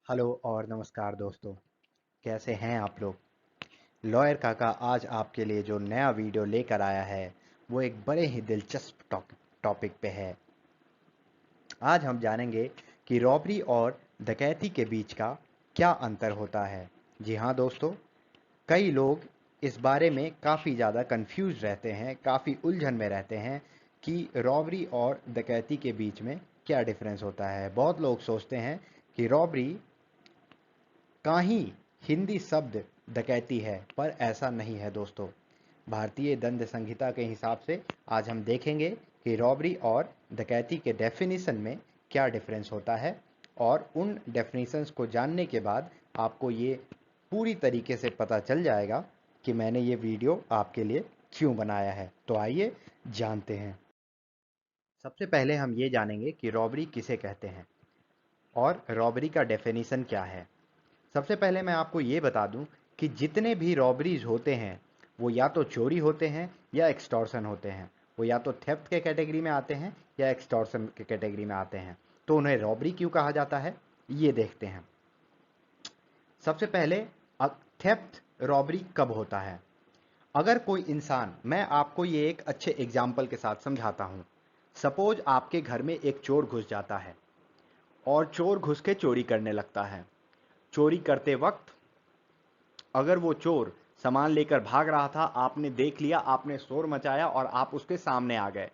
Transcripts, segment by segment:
Hello और नमस्कार दोस्तों। कैसे हैं आप लोग। लॉयर काका आज आपके लिए जो नया वीडियो लेकर आया है वो एक बड़े ही दिलचस्प टॉपिक पे है। आज हम जानेंगे कि रॉबरी और डकैती के बीच का क्या अंतर होता है। जी हाँ दोस्तों, कई लोग इस बारे में काफ़ी ज़्यादा कंफ्यूज रहते हैं, काफ़ी उलझन में रहते हैं कि रॉबरी और डकैती के बीच में क्या डिफरेंस होता है। बहुत लोग सोचते हैं कि रॉबरी का ही हिंदी शब्द डकैती है, पर ऐसा नहीं है दोस्तों। भारतीय दंड संहिता के हिसाब से आज हम देखेंगे कि रॉबरी और डकैती के डेफिनेशन में क्या डिफरेंस होता है, और उन डेफिनेशंस को जानने के बाद आपको ये पूरी तरीके से पता चल जाएगा कि मैंने ये वीडियो आपके लिए क्यों बनाया है। तो आइए जानते हैं। सबसे पहले हम ये जानेंगे कि रॉबरी किसे कहते हैं और रॉबरी का डेफिनेशन क्या है। सबसे पहले मैं आपको ये बता दूं कि जितने भी रॉबरीज होते हैं वो या तो चोरी होते हैं या एक्सटॉर्शन होते हैं। वो या तो थेफ्ट के कैटेगरी में आते हैं या एक्सटॉर्शन के कैटेगरी में आते हैं। तो उन्हें रॉबरी क्यों कहा जाता है ये देखते हैं। सबसे पहले थेफ्ट रॉबरी कब होता है। अगर कोई इंसान, मैं आपको ये एक अच्छे एग्जाम्पल के साथ समझाता हूँ। सपोज आपके घर में एक चोर घुस जाता है और चोर घुस के चोरी करने लगता है। चोरी करते वक्त अगर वो चोर सामान लेकर भाग रहा था, आपने देख लिया, आपने शोर मचाया और आप उसके सामने आ गए।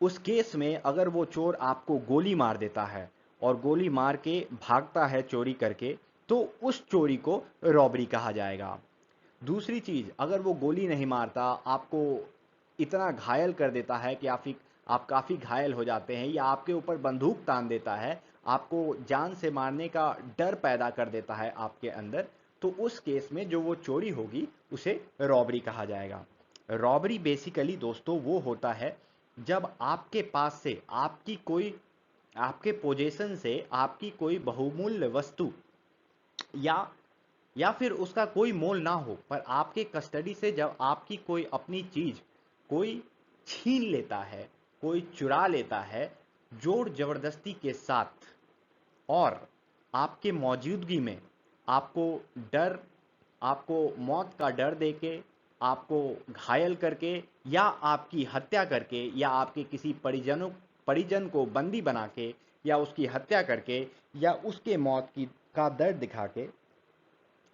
उस केस में अगर वो चोर आपको गोली मार देता है और गोली मार के भागता है चोरी करके, तो उस चोरी को रॉबरी कहा जाएगा। दूसरी चीज, अगर वो गोली नहीं मारता, आपको इतना घायल कर देता है कि आप काफी घायल हो जाते हैं, या आपके ऊपर बंदूक तान देता है, आपको जान से मारने का डर पैदा कर देता है आपके अंदर, तो उस केस में जो वो चोरी होगी उसे रॉबरी कहा जाएगा। रॉबरी बेसिकली दोस्तों वो होता है जब आपके पास से आपके पोजेशन से आपकी कोई बहुमूल्य वस्तु या फिर उसका कोई मोल ना हो, पर आपके कस्टडी से जब आपकी कोई अपनी चीज कोई छीन लेता है, कोई चुरा लेता है जोर जबरदस्ती के साथ, और आपके मौजूदगी में आपको डर आपको मौत का डर देके, आपको घायल करके, या आपकी हत्या करके, या आपके किसी परिजन को बंदी बना के, या उसकी हत्या करके, या उसके मौत की का दर्द दिखा के,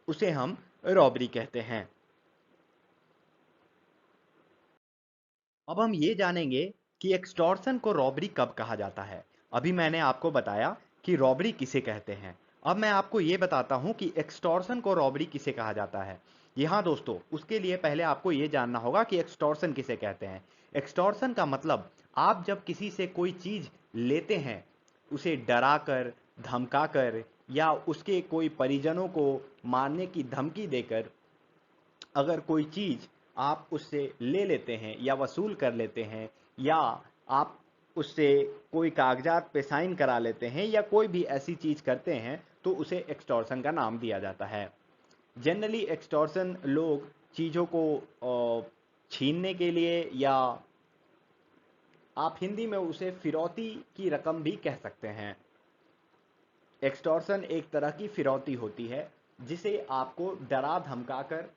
उसे हम रॉबरी कहते हैं। अब हम ये जानेंगे कि एक्सटॉर्शन को रॉबरी कब कहा जाता है। अभी मैंने आपको बताया कि रॉबरी किसे कहते हैं। अब मैं आपको ये बताता हूं कि एक्सटॉर्शन को रॉबरी किसे कहा जाता है। जी हाँ दोस्तों, उसके लिए पहले आपको ये जानना होगा कि एक्सटॉर्शन किसे कहते हैं। एक्सटॉर्शन का मतलब, आप जब किसी से कोई चीज लेते हैं, उसे डरा कर, धमका कर, या उसके कोई परिजनों को मारने की धमकी देकर अगर कोई चीज आप उससे ले लेते हैं या वसूल कर लेते हैं, या आप उससे कोई कागजात पे साइन करा लेते हैं, या कोई भी ऐसी चीज करते हैं, तो उसे एक्सटॉर्शन का नाम दिया जाता है। जनरली एक्सटॉर्शन लोग चीजों को छीनने के लिए, या आप हिंदी में उसे फिरौती की रकम भी कह सकते हैं। एक्सटॉर्शन एक तरह की फिरौती होती है जिसे आपको डरा धमका कर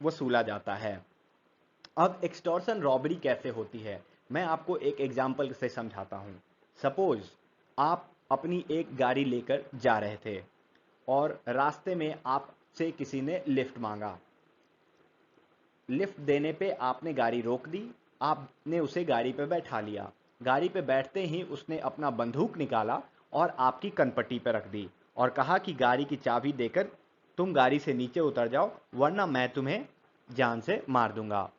वसूला जाता है। अब एक्सटॉर्शन रॉबरी कैसे होती है, मैं आपको एक एग्जाम्पल से समझाता हूं। सपोज आप अपनी एक गाड़ी लेकर जा रहे थे और रास्ते में आपसे किसी ने लिफ्ट मांगा। लिफ्ट देने पे आपने गाड़ी रोक दी, आपने उसे गाड़ी पे बैठा लिया। गाड़ी पे बैठते ही उसने अपना बंदूक निकाला और आपकी कनपट्टी पे रख दी और कहा कि गाड़ी की चाबी देकर तुम गाड़ी से नीचे उतर जाओ, वरना मैं तुम्हें जान से मार दूंगा।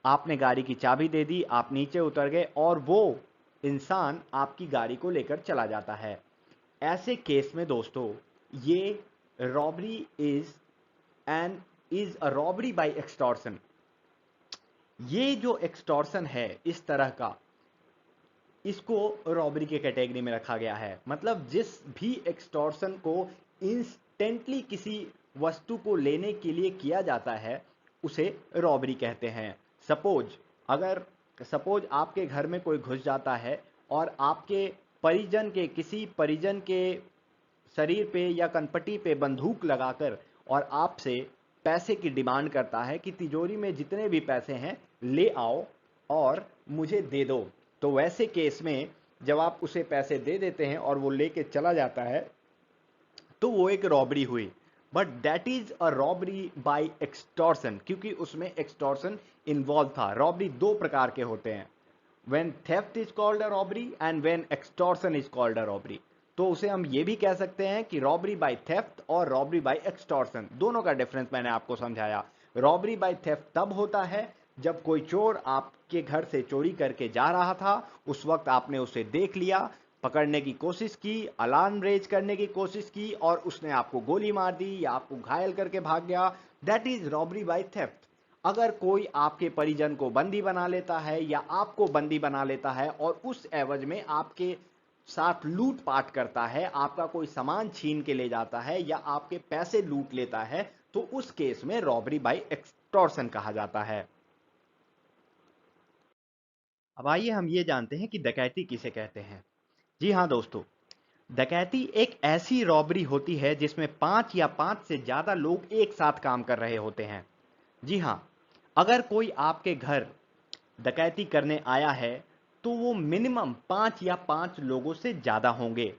आपने गाड़ी की चाबी दे दी, आप नीचे उतर गए और वो इंसान आपकी गाड़ी को लेकर चला जाता है। ऐसे केस में दोस्तों, ये robbery is a robbery by extortion. ये जो एक्सटॉर्शन है इस तरह का, इसको रॉबरी के कैटेगरी में रखा गया है। मतलब जिस भी एक्सटॉर्शन को इंस्टेंटली किसी वस्तु को लेने के लिए किया जाता है, उसे रॉबरी कहते हैं। सपोज अगर सपोज आपके घर में कोई घुस जाता है और आपके परिजन के किसी परिजन के शरीर पे या कनपटी पे बंदूक लगाकर और आपसे पैसे की डिमांड करता है कि तिजोरी में जितने भी पैसे हैं ले आओ और मुझे दे दो, तो वैसे केस में जब आप उसे पैसे दे देते हैं और वो लेके चला जाता है तो वो एक रॉबरी हुई। But that is a robbery by extortion, क्योंकि उसमें एक्सटॉर्शन इन्वॉल्व था। रॉबरी दो प्रकार के होते हैं, when theft is called a robbery and when extortion is called a robbery। तो उसे हम ये भी कह सकते हैं कि रॉबरी बाय थेफ्ट और रॉबरी बाय एक्सटॉर्शन, दोनों का डिफरेंस मैंने आपको समझाया। रॉबरी बाय थेफ्ट तब होता है जब कोई चोर आपके घर से चोरी करके जा रहा था, उस वक्त आपने उसे देख लिया, पकड़ने की कोशिश की, अलार्म रेज करने की कोशिश की और उसने आपको गोली मार दी या आपको घायल करके भाग गया, that is robbery by theft. अगर कोई आपके परिजन को बंदी बना लेता है या आपको बंदी बना लेता है और उस एवज में आपके साथ लूटपाट करता है, आपका कोई सामान छीन के ले जाता है या आपके पैसे लूट लेता है, तो उस केस में रॉबरी बाय एक्सटॉर्शन कहा जाता है। अब आइए हम ये जानते हैं कि डकैती किसे कहते हैं। जी हाँ दोस्तों, डकैती एक ऐसी रॉबरी होती है जिसमें 5 या 5 से ज्यादा लोग एक साथ काम कर रहे होते हैं। जी हाँ, अगर कोई आपके घर डकैती करने आया है तो वो मिनिमम 5 या 5 लोगों से ज्यादा होंगे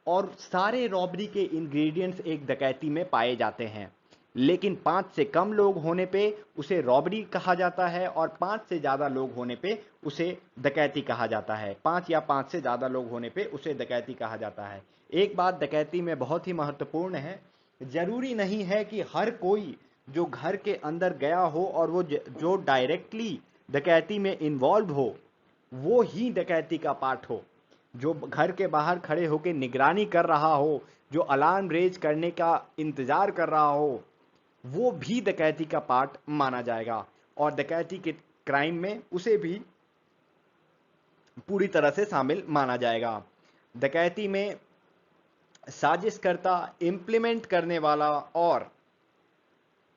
और सारे रॉबरी के इंग्रेडिएंट्स एक डकैती में पाए जाते हैं। लेकिन 5 से कम लोग होने पे उसे रॉबरी कहा जाता है और 5 से ज्यादा लोग होने पे उसे डकैती कहा जाता है। 5 या 5 से ज्यादा लोग होने पे उसे डकैती कहा जाता है। एक बात डकैती में बहुत ही महत्वपूर्ण है, जरूरी नहीं है कि हर कोई जो घर के अंदर गया हो और वो जो डायरेक्टली डकैती में इन्वॉल्व हो वो ही डकैती का पार्ट हो। जो घर के बाहर खड़े होकर निगरानी कर रहा हो, जो अलार्म रेज करने का इंतजार कर रहा हो, वो भी डकैती का पार्ट माना जाएगा और डकैती के क्राइम में उसे भी पूरी तरह से शामिल माना जाएगा। डकैती में साजिशकर्ता, इम्प्लीमेंट करने वाला और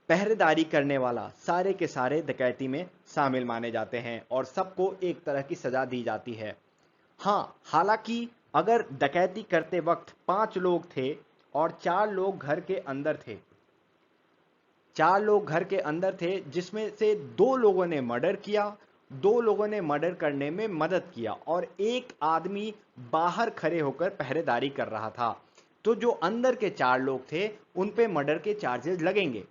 पहरेदारी करने वाला सारे के सारे डकैती में शामिल माने जाते हैं और सबको एक तरह की सजा दी जाती है। हाँ, हालांकि अगर डकैती करते वक्त 5 लोग थे और 4 लोग घर के अंदर थे, 4 लोग घर के अंदर थे जिसमें से 2 लोगों ने मर्डर किया, 2 लोगों ने मर्डर करने में मदद किया और एक आदमी बाहर खड़े होकर पहरेदारी कर रहा था, तो जो अंदर के 4 लोग थे उन पे मर्डर के चार्जेस लगेंगे।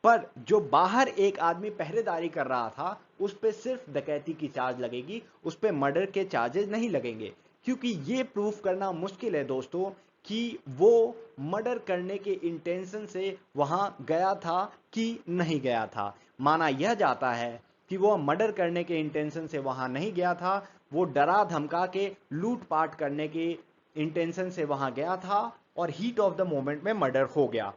पर जो बाहर एक आदमी पहरेदारी कर रहा था उस पे सिर्फ डकैती की चार्ज लगेगी, उस पे मर्डर के चार्जेस नहीं लगेंगे, क्योंकि ये प्रूफ करना मुश्किल है दोस्तों कि वो मर्डर करने के इंटेंशन से वहां गया था कि नहीं गया था। माना यह जाता है कि वो मर्डर करने के इंटेंशन से वहां नहीं गया था, वो डरा धमका के लूटपाट करने के इंटेंशन से वहां गया था और हीट ऑफ द मोमेंट में मर्डर हो गया।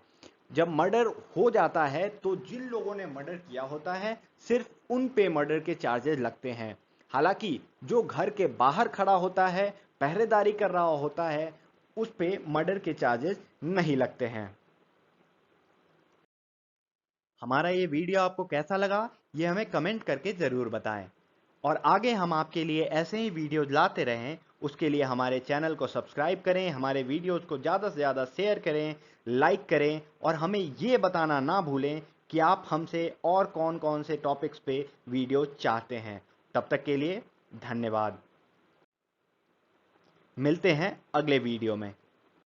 जब मर्डर हो जाता है तो जिन लोगों ने मर्डर किया होता है सिर्फ उन पे मर्डर के चार्जेस लगते हैं। हालांकि जो घर के बाहर खड़ा होता है, पहरेदारी कर रहा होता है, उस पे मर्डर के चार्जेस नहीं लगते हैं। हमारा ये वीडियो आपको कैसा लगा ये हमें कमेंट करके ज़रूर बताएं और आगे हम आपके लिए ऐसे ही वीडियोज लाते रहें, उसके लिए हमारे चैनल को सब्सक्राइब करें, हमारे वीडियोज को ज़्यादा से ज़्यादा शेयर करें, लाइक करें और हमें ये बताना ना भूलें कि आप हमसे और कौन कौन से टॉपिक्स पे वीडियो चाहते हैं। तब तक के लिए धन्यवाद। मिलते हैं अगले वीडियो में।